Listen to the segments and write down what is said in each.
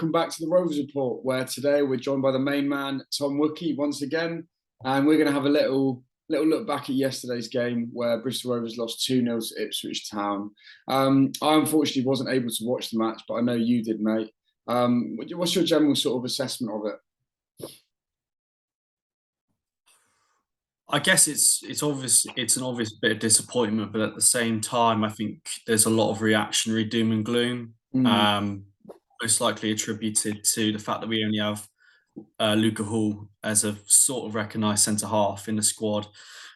welcome back to the Rovers Report, where today we're joined by the main man, Tom Wookey, once again, and we're going to have a little look back at yesterday's game where Bristol Rovers lost 2-0 to Ipswich Town. I unfortunately wasn't able to watch the match, but I know you did, mate. What's your general sort of assessment of it? I guess it's obvious it's an obvious bit of disappointment, but at the same time, I think there's a lot of reactionary doom and gloom, Mm, um, most likely attributed to the fact that we only have Luca Hall as a sort of recognised centre half in the squad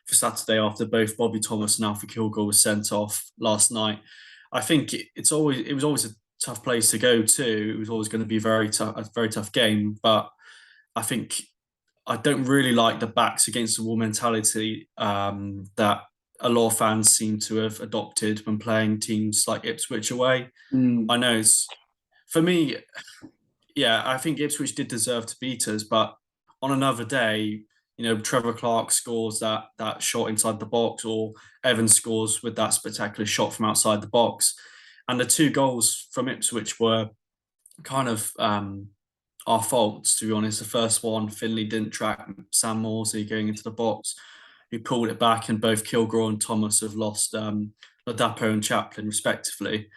for Saturday after both Bobby Thomas and Alfie Kilgore were sent off last night. I think it was always a tough place to go to. It was always going to be a very tough game, but I think I don't really like the backs against the wall mentality that a lot of fans seem to have adopted when playing teams like Ipswich away. mm. I know it's for me, yeah, I think Ipswich did deserve to beat us, but on another day, Trevor Clark scores that shot inside the box, or Evans scores with that spectacular shot from outside the box, and the two goals from Ipswich were kind of our faults, to be honest. The first one, Finley didn't track Sam Morsey going into the box, who pulled it back, and both Kilgore and Thomas have lost Ladapo and Chaplin, respectively.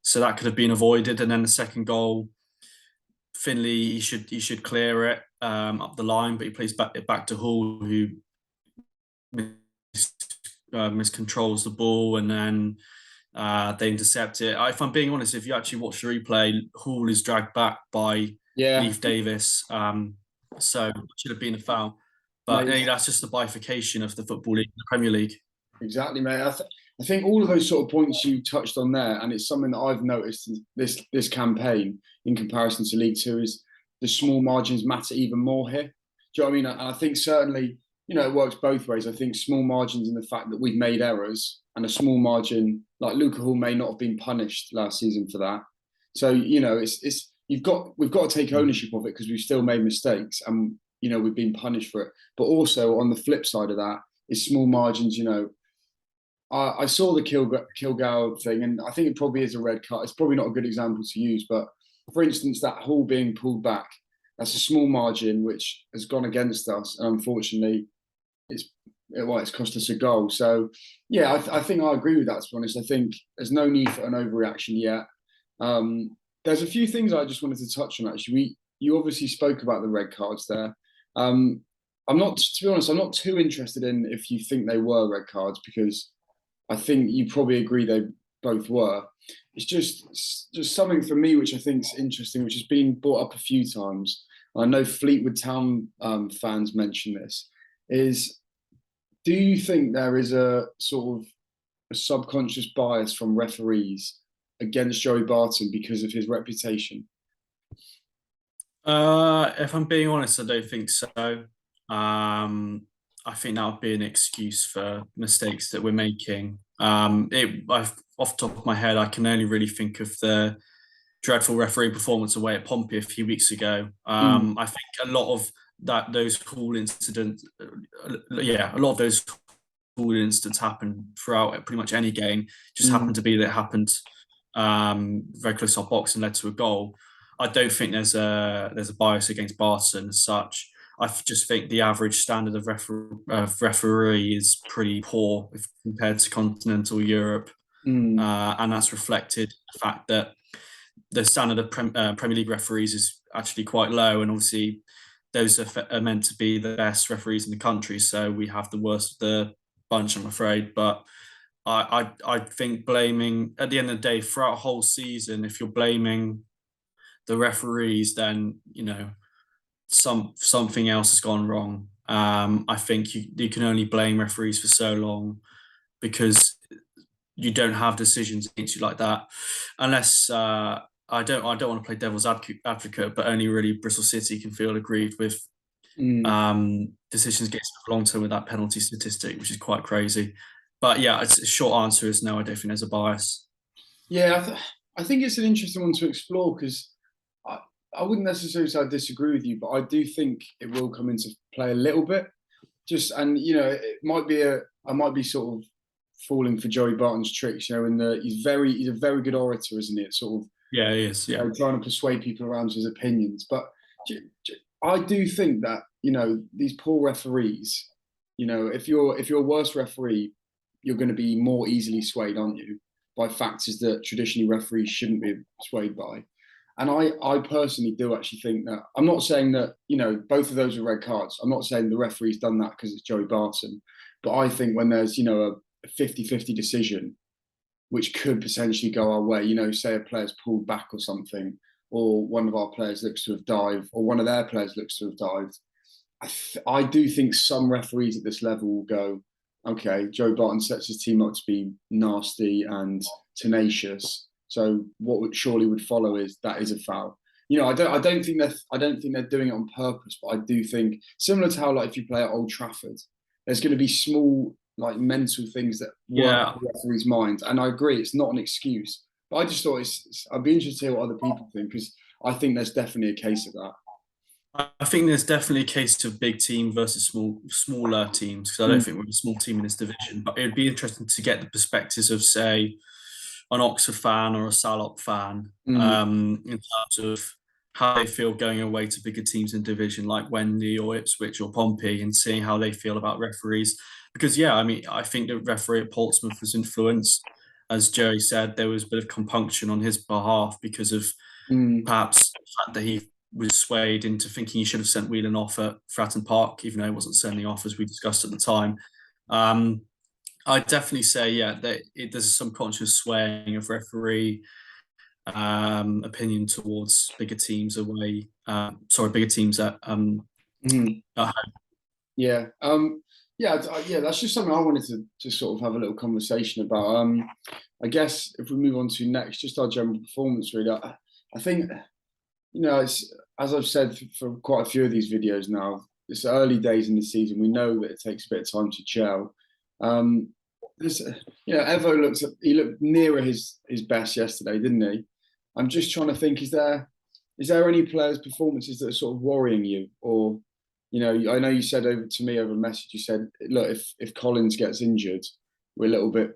So that could have been avoided. And then the second goal, Finley, he should clear it up the line, but he plays back to Hall, who miscontrols the ball, and then they intercept it. If I'm being honest, if you actually watch the replay, Hall is dragged back by Yeah, Leif Davis, so it should have been a foul. But mate, that's just the bifurcation of the Football League, the Premier League. exactly, mate. I think all of those sort of points you touched on there, and it's something that I've noticed in this campaign in comparison to League Two, is the small margins matter even more here. Do you know what I mean? And I think certainly, it works both ways. I think small margins in the fact that we've made errors, and a small margin like Luca Hall may not have been punished last season for that. So it's we've got to take ownership of it because we've still made mistakes, and we've been punished for it. But also on the flip side of that is small margins. I saw the Kilgour thing, and I think it probably is a red card. It's probably not a good example to use, but for instance, that Hall being pulled back, that's a small margin which has gone against us, and unfortunately, it's cost us a goal. So, yeah, I think I agree with that. To be honest, I think there's no need for an overreaction yet. There's a few things I just wanted to touch on. Actually, you obviously spoke about the red cards there. I'm not, to be honest, I'm not too interested in if you think they were red cards, because I think you probably agree they both were. It's just something for me which I think is interesting, which has been brought up a few times. I know Fleetwood Town fans mention this. Do you think there is a sort of a subconscious bias from referees against Joey Barton because of his reputation? If I'm being honest, I don't think so. I think that would be an excuse for mistakes that we're making. Off the top of my head, I can only really think of the dreadful referee performance away at Pompey a few weeks ago. Mm, I think a lot of those cool incidents, a lot of those cool incidents happen throughout pretty much any game. Just happened mm, to be that it happened very close to our box and led to a goal. I don't think there's a bias against Barton as such. I just think the average standard of referee is pretty poor if compared to continental Europe, mm. and that's reflected in the fact that the standard of Premier League referees is actually quite low, and obviously those are meant to be the best referees in the country. So we have the worst of the bunch, I'm afraid. But I think blaming at the end of the day throughout a whole season, if you're blaming the referees, then something else has gone wrong. I think you can only blame referees for so long because you don't have decisions against you like that, unless I don't want to play devil's advocate, but only really Bristol City can feel aggrieved with Mm. decisions against them long term with that penalty statistic, which is quite crazy. But yeah, a short answer is no. I don't think there's a bias. Yeah, I think it's an interesting one to explore because I, I wouldn't necessarily say I disagree with you, but I do think it will come into play a little bit. Just and it might be I might be sort of falling for Joey Barton's tricks. In the he's a very good orator, isn't he? At sort of Yeah, he is. Yeah. Trying to persuade people around his opinions. But I do think that these poor referees, if you're a worse referee, you're going to be more easily swayed, aren't you, by factors that traditionally referees shouldn't be swayed by. And I personally do actually think that I'm not saying that both of those are red cards. I'm not saying the referee's done that because it's Joey Barton, but I think when there's a 50-50 decision which could potentially go our way. Say a player's pulled back or something, or one of our players looks to have dived, or one of their players looks to have dived. I do think some referees at this level will go, okay, Joe Barton sets his team up to be nasty and tenacious. So what surely would follow is that is a foul. I don't think they're doing it on purpose, but I do think similar to how like if you play at Old Trafford, there's going to be small like mental things that work Yeah. in the referee's mind. And I agree, it's not an excuse. But I just thought I'd be interested to hear what other people think because I think there's definitely a case of that. I think there's definitely a case of big team versus smaller teams because I don't Mm, think we're a small team in this division. But it would be interesting to get the perspectives of, say, an Oxford fan or a Salop fan mm, in terms of how they feel going away to bigger teams in division like Wendy or Ipswich or Pompey and seeing how they feel about referees. Because yeah, I mean, I think the referee at Portsmouth was influenced. As Jerry said, there was a bit of compunction on his behalf because of mm. perhaps the fact that he was swayed into thinking he should have sent Whelan off at Fratton Park, even though he wasn't sending off as we discussed at the time. Um, I'd definitely say, yeah, that there's a subconscious swaying of referee opinion towards bigger teams away. Bigger teams Mm. at home. Yeah. Yeah. That's just something I wanted to sort of have a little conversation about. I guess if we move on to next, just our general performance, really. I think it's as I've said for quite a few of these videos now. It's early days in the season. We know that it takes a bit of time to gel. Um, there's, Evo he looked nearer his best yesterday, didn't he? I'm just trying to think, is there any players' performances that are sort of worrying you? Or, I know you said over to me over a message, you said, look, if Collins gets injured, we're a little bit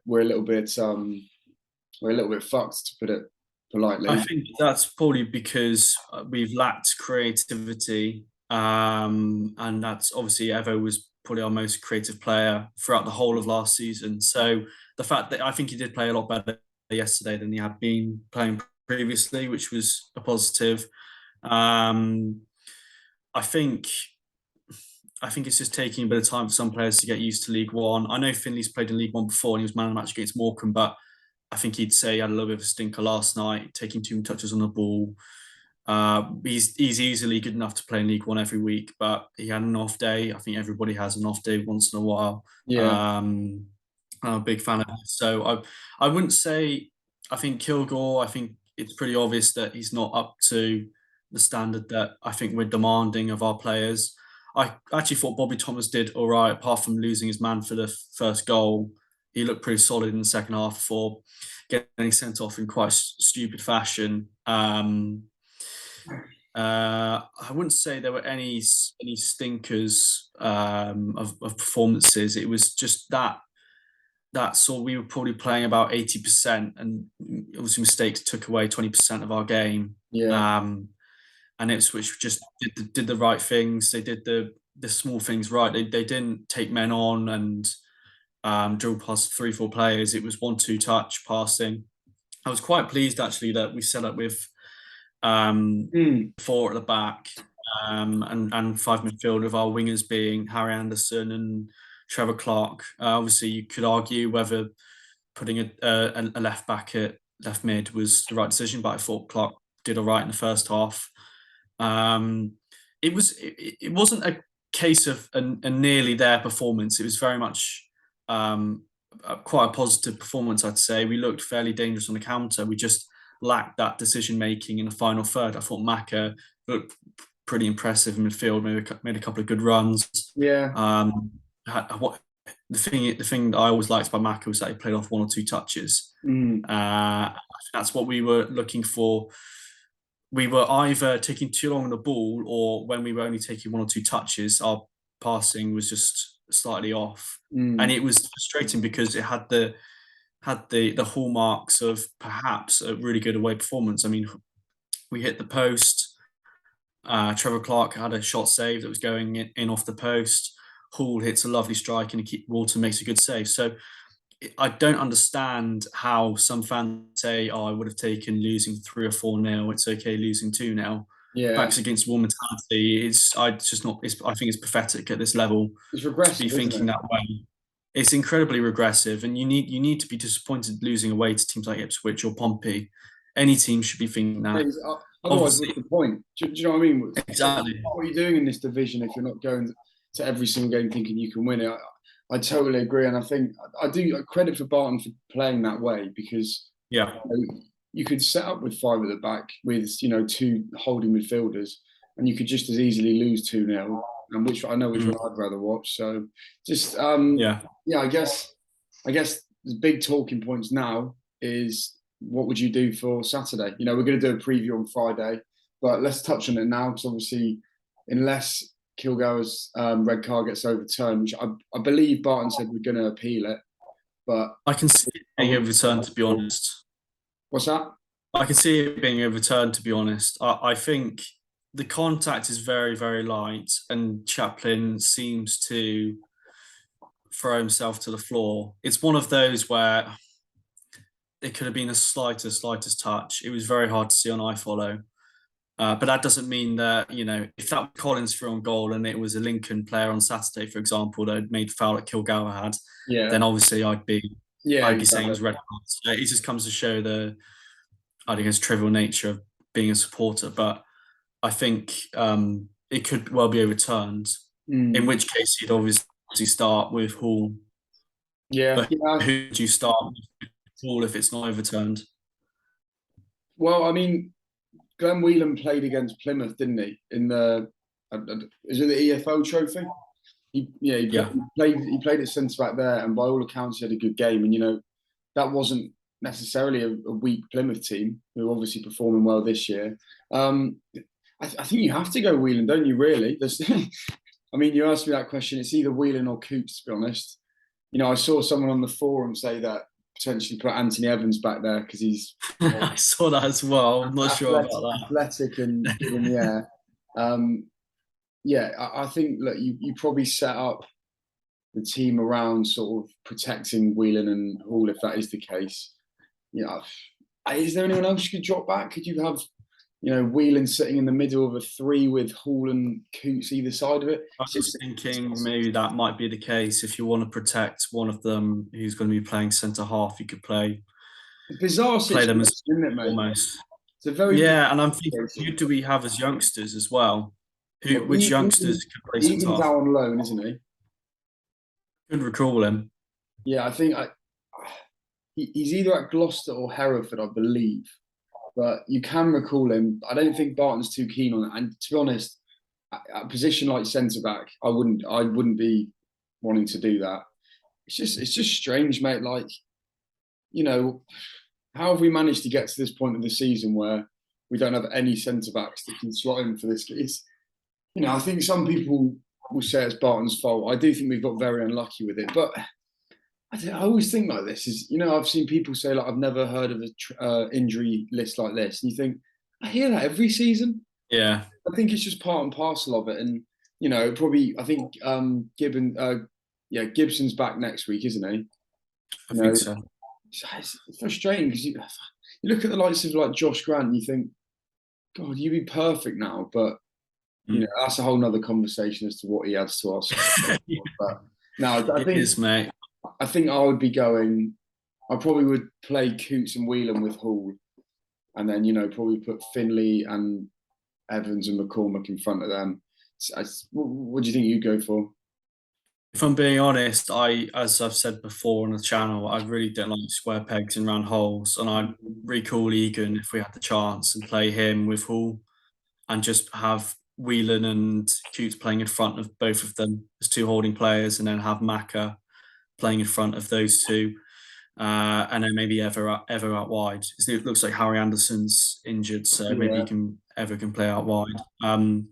fucked, to put it I politely. think that's probably because we've lacked creativity, and that's obviously Evo was probably our most creative player throughout the whole of last season. So the fact that I think he did play a lot better yesterday than he had been playing previously, which was a positive. Um, I think I think it's just taking a bit of time for some players to get used to League One. I know Finley's played in League One before and he was man of the match against Morecambe, but I think he'd say he had a little bit of a stinker last night, taking too many touches on the ball. He's easily good enough to play in League One every week, but he had an off day. I think everybody has an off day once in a while. Yeah, I'm a big fan of it. So I wouldn't say, I think Kilgore, I think it's pretty obvious that he's not up to the standard that I think we're demanding of our players. I actually thought Bobby Thomas did all right, apart from losing his man for the first goal. He looked pretty solid in the second half before getting sent off in quite stupid fashion. I wouldn't say there were any stinkers of performances. It was just that so we were probably playing about 80%, and obviously mistakes took away 20% of our game. yeah, And Ipswich just did the right things. They did the small things right. They didn't take men on and drill past 3-4 players. It was 1-2 touch passing. I was quite pleased actually that we set up with mm, 4 at the back and 5 midfield, with our wingers being Harry Anderson and Trevor Clark. Obviously, you could argue whether putting a left back at left mid was the right decision, but I thought Clark did all right in the first half. Um, it wasn't a case of a nearly there performance. It was very much quite a positive performance, I'd say. We looked fairly dangerous on the counter. We just lacked that decision making in the final third. I thought Maka looked pretty impressive in midfield. Made a couple of good runs. yeah, What the thing that I always liked by Maka was that he played off 1 or 2 touches. mm, That's what we were looking for. We were either taking too long on the ball, or when we were only taking 1 or 2 touches, our passing was just slightly off. And mm, it was frustrating because it had the had the hallmarks of perhaps a really good away performance. I mean, we hit the post. Trevor Clark had a shot save that was going in off the post. Hall hits a lovely strike and Walton makes a good save. So I don't understand how some fans say, "Oh, I would have taken losing 3 or 4-0. It's okay losing 2-0." Yeah, Backs against wall mentality. It's just not. I think it's pathetic at this level it's to be regressive, isn't thinking it? that way. It's incredibly regressive, and you need to be disappointed losing away to teams like Ipswich or Pompey. Any team should be thinking that. Otherwise, what's Obviously, the point? Do you know what I mean? exactly. What are you doing in this division if you're not going to every single game thinking you can win it? I totally agree, and I think I do credit for Barton for playing that way because Yeah. you could set up with five at the back with two holding midfielders, and you could just as easily lose 2-0, and which I know which Mm, one I'd rather watch. So just yeah. yeah, I guess the big talking points now is what would you do for Saturday? We're going to do a preview on Friday, but let's touch on it now because obviously, unless Kilgour's red card gets overturned, which I believe Barton said we're going to appeal it, but I can see it I being wouldn't. overturned, to be honest. What's that? I can see it being overturned, to be honest. I think the contact is very, very light, and Chaplin seems to throw himself to the floor. It's one of those where it could have been a slightest touch. It was very hard to see on iFollow. But that doesn't mean that, if that was Collins threw on goal and it was a Lincoln player on Saturday, for example, that had made foul that Kilgour had, Yeah, then obviously yeah, I'd be saying it exactly. was red card. So it just comes to show I think, trivial nature of being a supporter. But I think it could well be overturned, in Mm. which case you'd obviously start with Hall. Yeah, But yeah. who do you start with Hall if it's not overturned? Well, I mean, Glenn Whelan played against Plymouth, didn't he? In is it the EFO Trophy? He Yeah. played at centre back there, and by all accounts, he had a good game. And that wasn't necessarily a weak Plymouth team who are obviously performing well this year. I think you have to go Whelan, don't you? Really? I mean, you asked me that question. It's either Whelan or Coops, to be honest. I saw someone on the forum say that potentially put Anthony Evans back there because he's I saw that as well. I'm not sure about that. athletic and good in the air. Yeah, I think look, you probably set up the team around sort of protecting Whelan and Hall if that is the case. Is there anyone else you could drop back? Could you have Whelan sitting in the middle of a three with Hall and Coots either side of it? I was thinking maybe that might be the case. If you want to protect one of them who's going to be playing centre half, you could It's a bizarre play them situation, as isn't it, mate? almost. It's a very bizarre Yeah, and I'm thinking, who situation. do we have as youngsters as well? Well, Which youngsters can play centre Egan's half? out on loan, isn't he? Couldn't recall him. Yeah, I think he's either at Gloucester or Hereford, I believe. But you can recall him. I don't think Barton's too keen on it. And to be honest, at a position like centre back, I wouldn't be wanting to do that. It's just strange, mate. Like, you know, how have we managed to get to this point of the season where we don't have any centre backs that can slot in for this? I think some people will say it's Barton's fault. I do think we've got very unlucky with it, but I always think like this is, I've seen people say like I've never heard of a injury list like this, and you think I hear that every season. Yeah, I think it's just part and parcel of it, and probably I think Gibson's back next week, isn't he? I You think know, so. it's frustrating because you look at the likes of like Josh Grant, and you think, God, you'd be perfect now, but Mm. that's a whole nother conversation as to what he adds to us. But no, I It think is, mate. I think I would be going. I probably would play Coots and Whelan with Hall, and then probably put Finley and Evans and McCormack in front of them. What do you think you'd go for? If I'm being honest, as I've said before on the channel, I really don't like square pegs in round holes, and I'd recall Egan if we had the chance and play him with Hall, and just have Whelan and Coots playing in front of both of them as two holding players, and then have Maka playing in front of those two, and then maybe Ever out wide. It looks like Harry Anderson's injured, so maybe Yeah, Ever can play out wide. I'm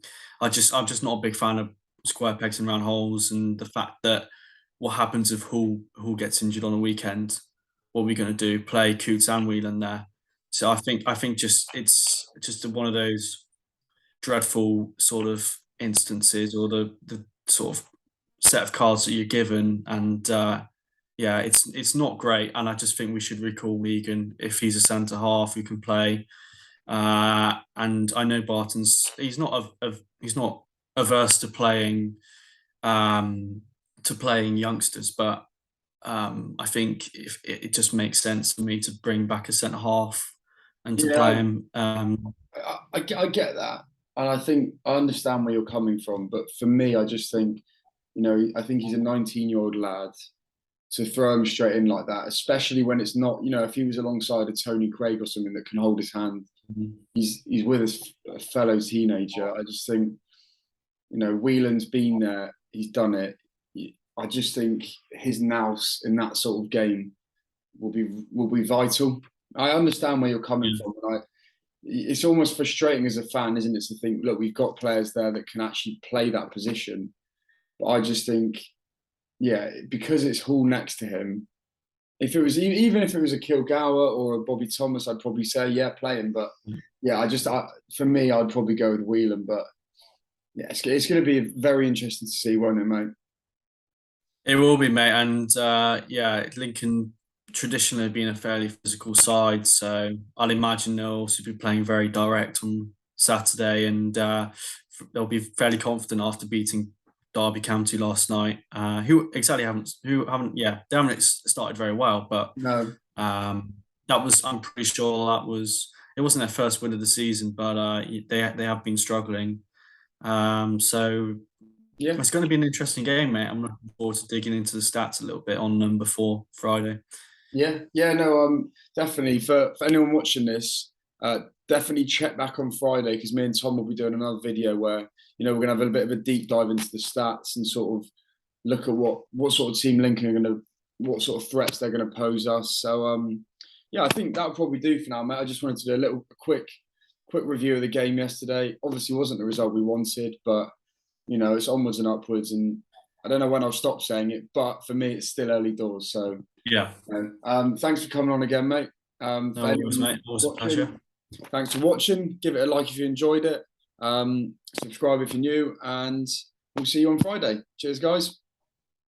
just not a big fan of square pegs and round holes, and the fact that what happens if Hull gets injured on a weekend. what are we going to do? Play Coots and Whelan there? So I think just it's just one of those dreadful sort of instances, or the sort of set of cards that you're given, and yeah, it's not great. And I just think we should recall Megan if he's a centre half who can play. And I know Barton's he's not averse to playing youngsters, but I think if it just makes sense for me to bring back a centre half and to Yeah, play him. I get that, and I think I understand where you're coming from. But for me, I just think, I think he's a 19-year-old lad. To throw him straight in like that, especially when it's not, if he was alongside a Tony Craig or something that can hold his hand, he's with a fellow teenager. I just think, Whelan's been there, he's done it. I just think his nous in that sort of game will be vital. I understand where you're coming from, and it's almost frustrating as a fan, isn't it, to think, look, we've got players there that can actually play that position, but I just think, yeah, because it's Hall next to him. If it was even if it was a Kilgour or a Bobby Thomas, I'd probably say, yeah, play him. But yeah, for me, I'd probably go with Whelan. But yeah, it's going to be very interesting to see, won't it, mate? It will be, mate, and yeah, Lincoln traditionally have been a fairly physical side, so I'll imagine they'll also be playing very direct on Saturday, and they'll be fairly confident after beating Derby County last night, yeah, they haven't started very well, but No, I'm pretty sure it wasn't their first win of the season, but they have been struggling. So yeah, it's going to be an interesting game, mate. I'm looking forward to digging into the stats a little bit on them before Friday. yeah. No, definitely for anyone watching this, definitely check back on Friday because me and Tom will be doing another video where we're gonna have a bit of a deep dive into the stats and sort of look at what sort of team Lincoln are what sort of threats they're gonna pose us. So yeah, I think that'll probably do for now, mate. I just wanted to do a quick review of the game yesterday. Obviously, wasn't the result we wanted, but it's onwards and upwards, and I don't know when I'll stop saying it, but for me, it's still early doors. So Yeah. thanks for coming on again, mate. No worries, mate. Always a pleasure. Thanks for watching. Give it a like if you enjoyed it. Subscribe if you're new, and we'll see you on Friday. Cheers, guys.